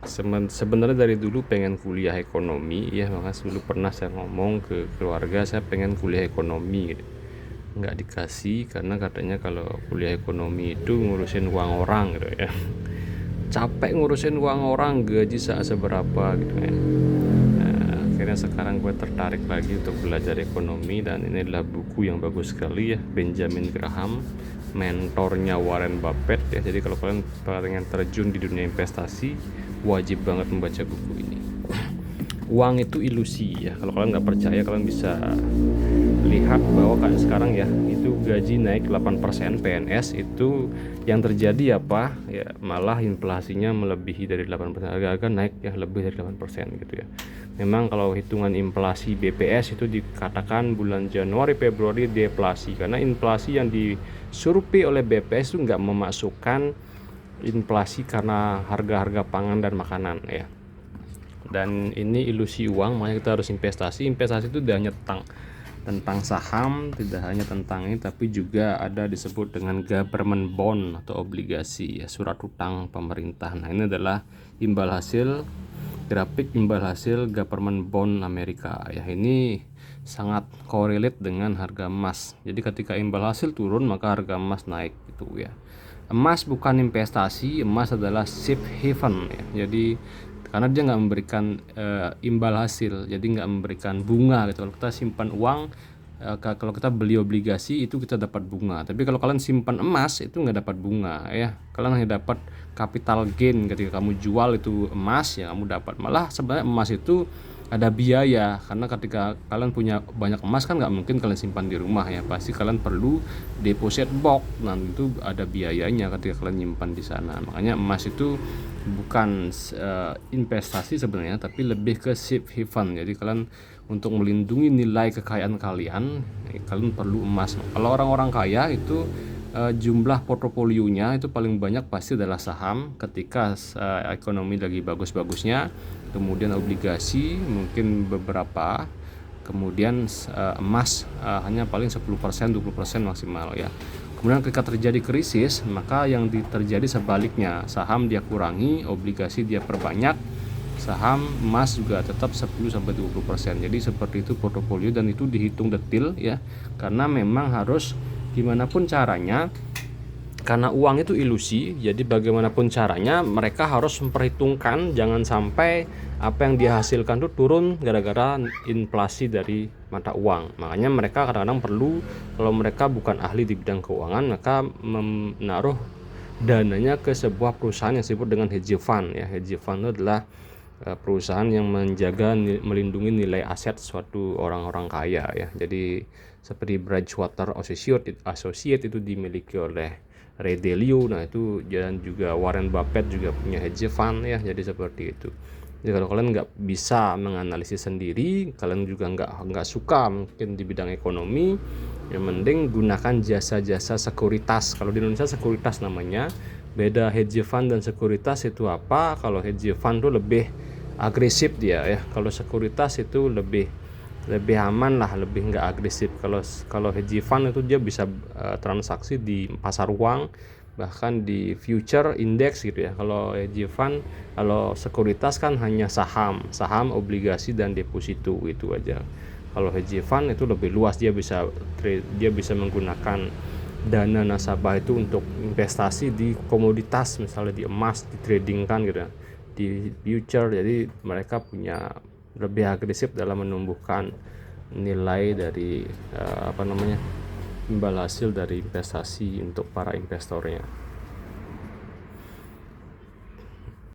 Sebenarnya dari dulu pengen kuliah ekonomi ya, makanya dulu pernah saya ngomong ke keluarga saya pengen kuliah ekonomi gitu. Nggak dikasih karena katanya kalau kuliah ekonomi itu ngurusin uang orang gitu ya, capek ngurusin uang orang, gaji seberapa gitu ya. Akhirnya sekarang gue tertarik lagi untuk belajar ekonomi, dan ini adalah buku yang bagus sekali ya, Benjamin Graham, mentornya Warren Buffett ya. Jadi kalau kalian pengen terjun di dunia investasi, wajib banget membaca buku ini. Uang itu ilusi ya, kalau kalian nggak percaya kalian bisa lihat bahwa kan sekarang ya itu gaji naik 8% PNS, itu yang terjadi apa ya, malah inflasinya melebihi dari 8%, agak-agak naik ya, lebih dari 8% gitu ya. Memang kalau hitungan inflasi BPS itu dikatakan bulan Januari Februari deflasi, karena inflasi yang disurvei oleh BPS itu nggak memasukkan inflasi karena harga-harga pangan dan makanan ya. Dan ini ilusi uang, makanya kita harus investasi itu udah hanya tentang saham, tidak hanya tentang ini, tapi juga ada disebut dengan government bond atau obligasi ya, surat utang pemerintah. Nah ini adalah imbal hasil, grafik imbal hasil government bond Amerika ya. Ini sangat correlate dengan harga emas. Jadi ketika imbal hasil turun maka harga emas naik gitu ya. Emas bukan investasi, emas adalah safe haven ya. Jadi karena dia nggak memberikan imbal hasil, jadi nggak memberikan bunga gitu. Kalau kita simpan uang, kalau kita beli obligasi itu kita dapat bunga, tapi kalau kalian simpan emas itu nggak dapat bunga ya, kalian hanya dapat capital gain. Ketika kamu jual itu emas ya, kamu dapat. Malah sebenarnya emas itu ada biaya, karena ketika kalian punya banyak emas kan nggak mungkin kalian simpan di rumah ya, pasti kalian perlu deposit box. Nah itu ada biayanya ketika kalian nyimpan di sana. Makanya emas itu bukan investasi sebenarnya, tapi lebih ke safe haven. Jadi kalian untuk melindungi nilai kekayaan kalian, kalian perlu emas. Kalau orang-orang kaya itu jumlah portofolionya itu paling banyak pasti adalah saham ketika ekonomi lagi bagus-bagusnya, kemudian obligasi mungkin beberapa, kemudian emas hanya paling 10% 20% maksimal ya. Kemudian ketika terjadi krisis, maka yang terjadi sebaliknya, saham dia kurangi, obligasi dia perbanyak, saham, emas juga tetap 10-20%. Jadi seperti itu portofolio, dan itu dihitung detail ya, karena memang harus gimana pun caranya, karena uang itu ilusi, jadi bagaimanapun caranya mereka harus memperhitungkan jangan sampai apa yang dihasilkan itu turun gara-gara inflasi dari mata uang. Makanya mereka kadang-kadang perlu, kalau mereka bukan ahli di bidang keuangan, maka menaruh dananya ke sebuah perusahaan yang disebut dengan hedge fund ya. Hedge fund itu adalah perusahaan yang menjaga, melindungi nilai aset suatu orang-orang kaya ya. Jadi seperti Bridgewater Associate itu dimiliki oleh Ray Dalio. Nah itu, dan juga Warren Buffett juga punya hedge fund ya. Jadi seperti itu. Jadi kalau kalian nggak bisa menganalisis sendiri, kalian juga nggak suka mungkin di bidang ekonomi, yang mending gunakan jasa-jasa sekuritas. Kalau di Indonesia sekuritas namanya, beda hedge fund dan sekuritas itu apa? Kalau hedge fund tuh lebih agresif dia ya, kalau sekuritas itu lebih aman lah, lebih nggak agresif. Kalau hedge fund itu dia bisa transaksi di pasar uang, bahkan di future index gitu ya. Kalau hedge fund, kalau sekuritas kan hanya saham, obligasi dan deposito, itu aja. Kalau hedge fund itu lebih luas, dia bisa menggunakan dana nasabah itu untuk investasi di komoditas, misalnya di emas, di trading kan gitu ya, di future. Jadi mereka punya lebih agresif dalam menumbuhkan nilai dari imbal hasil dari investasi untuk para investornya.